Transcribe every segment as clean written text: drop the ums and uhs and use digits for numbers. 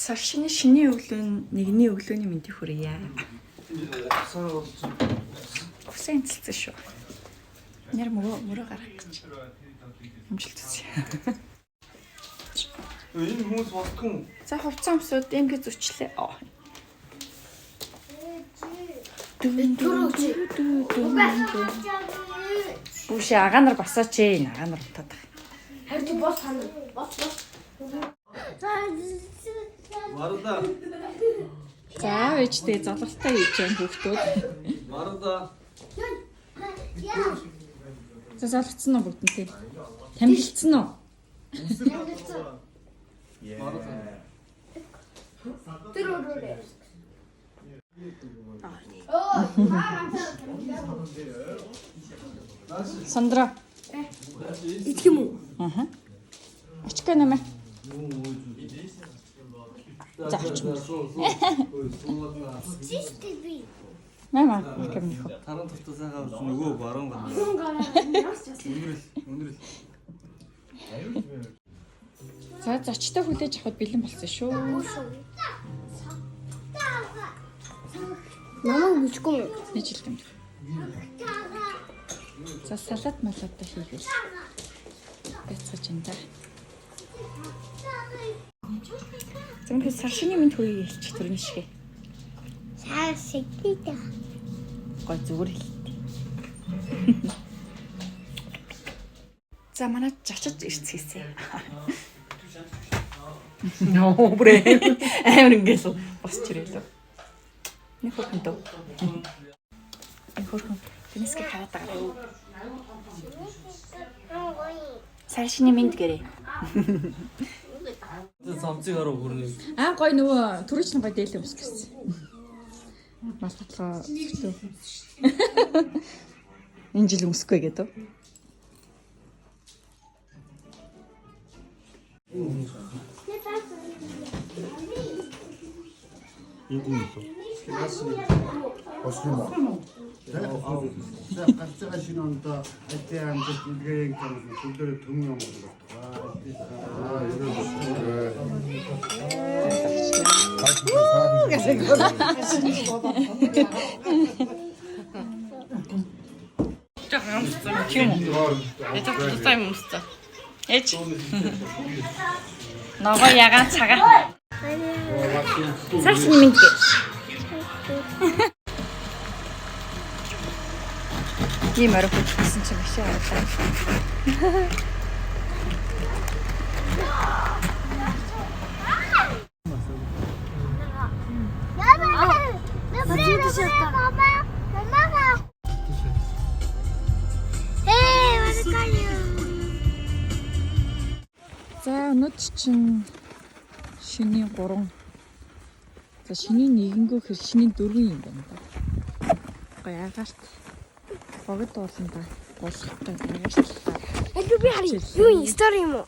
Саршины шиний өглөө нэгний өглөөний мэндийг хүргье. Усан цэлцэн шүү. Нэр мөрөө гарах гэж. Амжилт хүсье. Энэ хүмүүс бодсон. За хувцас өмсөд эмгээ зүчлээ. Бүшээ агаанаар басаач ээ. Агаанаар утаад байгаа. Харин бос хана. Бос. Марда. За ээжтэй золголтой хийж юм хүүхдүүд. Марда. За золгоцсон уу бүгдэнтэй? Тамхилцсан уу? Тэр өрөөрэй. Сандра. Идэх юм уу? Аха. Очка нэмэ. За очмоо. Чистий би. Мама, макамих. Таран тавтаа сайхан авч нөгөө баруун гана. Өндрөл. За зочтой хүлээж авахд бэлэн болсон шүү. Намайг хүчгүй. Нэг жил юм. За салат малата хийгээл. Яцгаж энэ та. Зөвхөн саршины минь төрөй хэлчих төрний шигэ. Саа сэгдээ. Гой зүгээр хэлтий. За манай жочиж ирцгээсэй. Ноо бүрээ. Амар ингээл босч ирээлөө. Нэг хөрхөн дөө. Нэг хөрхөн тэнэсгээ хараад байгаа. Саршины минь гэрээ. Цамцыг хараа хүрнэ. Гой нөгөө төрөчн гой дээлээ ус гэсэн. Малтатлаа өглөө. Энэ жил өмсөхгүй гэдэг. Гарцгаа шинондоо атиа амжилт үлгээх юм сүлдэр төмөн юм болдог. Ээж. Ногоо ягаан цагаа. Саршины минь гээ. Ийм орой хөдөлсөн чинь маш яалаа. За өнөөдөр чинь шиний 3. За шиний 1-нгөө хэр шиний 4 юм байна да. Гоё агаарт. Богд болно да. Голхтой агаартай. Энд би харъя. Юу стори юм уу?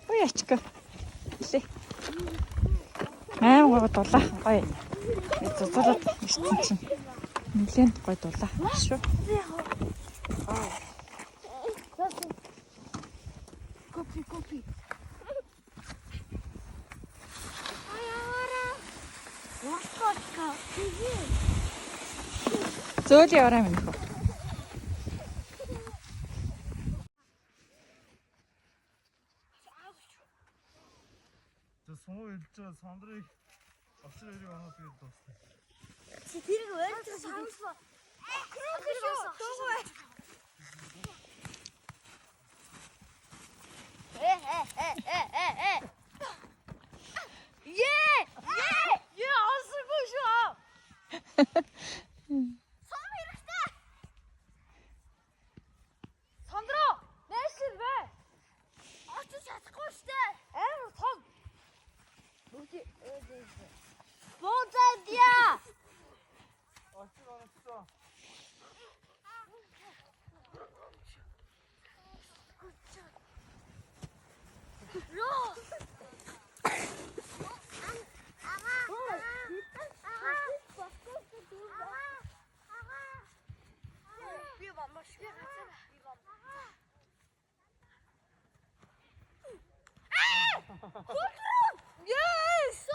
Ой ачка. Лээ. Гоо дулаа. Гоё. Зузуулаад ирсэн чинь. Нэлээд гоё дулаа. Шүү. Кофе. Зөөл яваарай минь хөө. Сумуу хэлж байгаа сандрыг авчир яриг анаа тэгээд дуусна. Чи тэрийг өөрөө санаа. Yes!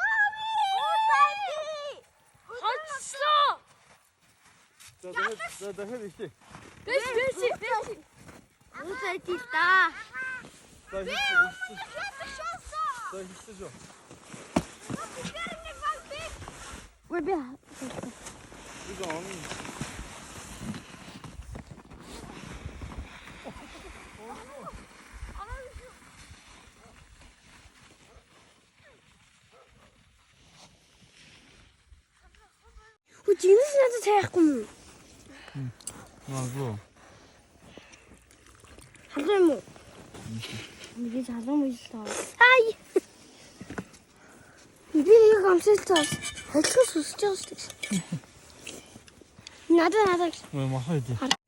За дахиад ихтэй. Биш. Уутай тий та. За ихтэй шүү. Үгүй. 이거 안 Жинс надад таяхгүй юм. 맞아. Халуун юм уу? Би залуу юм шүү. Ай. Би нэг амсэлтаас хэлхээс үсэж байгаа шүү дээ. Надад. 왜 마셔야지.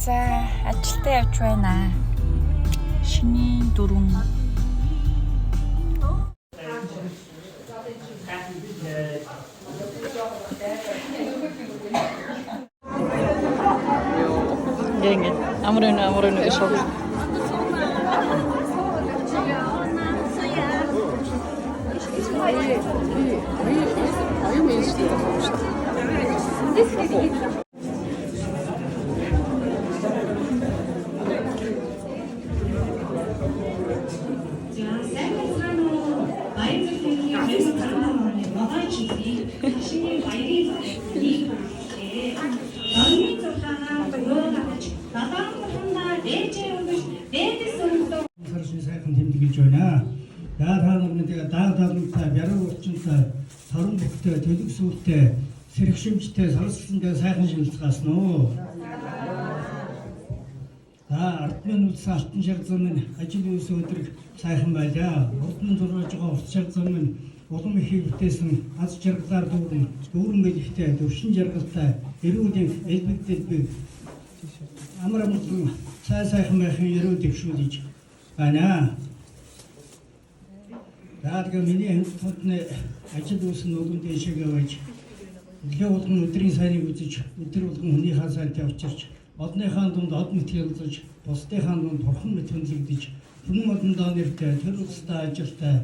За ажилдаа явж байна. Шинийн 4. Gänget. 아무래도 이쇼. 서울시 сайхан тэмдэглэж байна. Яа та нарыг даалгавртай, бяруу урчинтай, сорон бүхтэй, төлөв сүртэй, сэрэгшимжтэй, сорсолттой сайхан шилжүүлсэн үү. Ардмын үлс алтан шаргазмын ажил үйлс өдрөг сайхан байлаа. Урдны зурж байгаа урт шаргазмын улам ихийг бүтээсэн аз жаргалаар дүүрэн бэлэгтэй, төвшин жаргалтай, эрүүдийн элбэгдэлбэг амар амгалан сайхан байхын ерөө дэвшүүлж байна. Даадга миний хамтны ажил үйлс нь өргөн дэшегээ байж нэлээд улган өдрийн сайныг үзэж, өдөр улган хүнийхээ сайнтай учирч, одныхаа дунд од мэтгэрлж, бусдынхаа дунд турхан мэт хөндлөгдөж, хүн одондоо нэртэй, төр улстай ажилтай,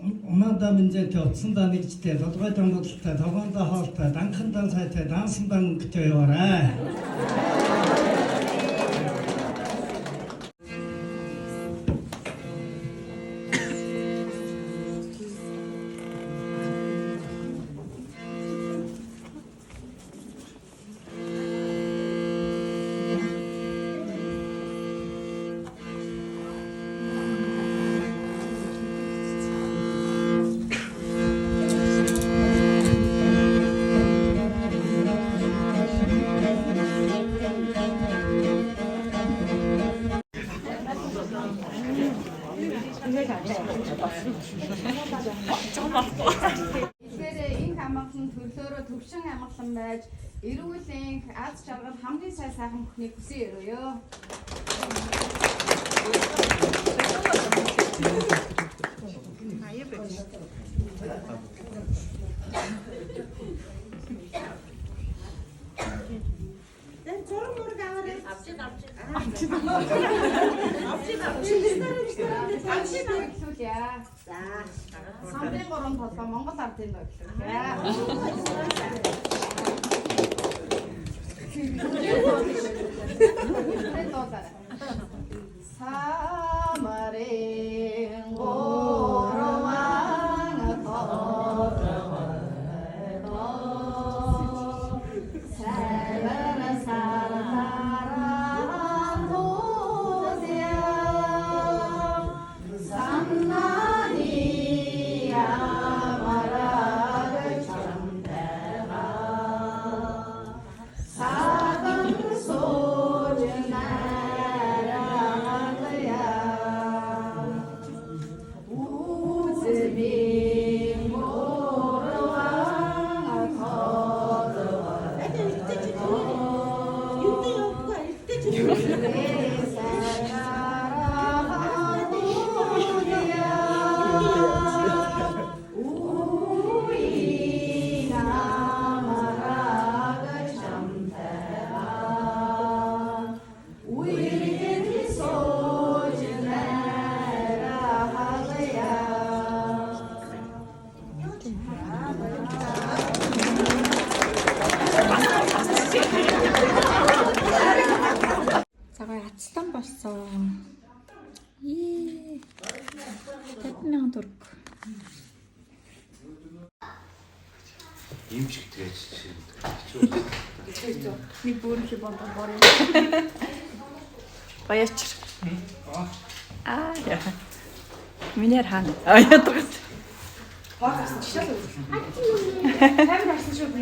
Умаада минзэтэй, утсандаа нэгжтэй, толгой дамбуудалтай, толгоондоо хоолтой, данхандаа сайтай, даансандаа мөнгөтэй яваарай. Тэгэхээр энэ хамгаалал төрлөөрөө төвшин хамгаалсан байж эрүүл энх аз жаргал хамгийн сайн сайхан бүхнийг хүсэн өрөөё. За. Самбын 3 толгой Монгол ардын ноглоо. Самарын гороман цагаан ацлан болсон. 50,000 төгрөг. Имчг тэгэж Нэг бүрэн шиг бондоо борё. Баячир. Яа. Минер хаана? Яадаг. Камер авсан шүү би.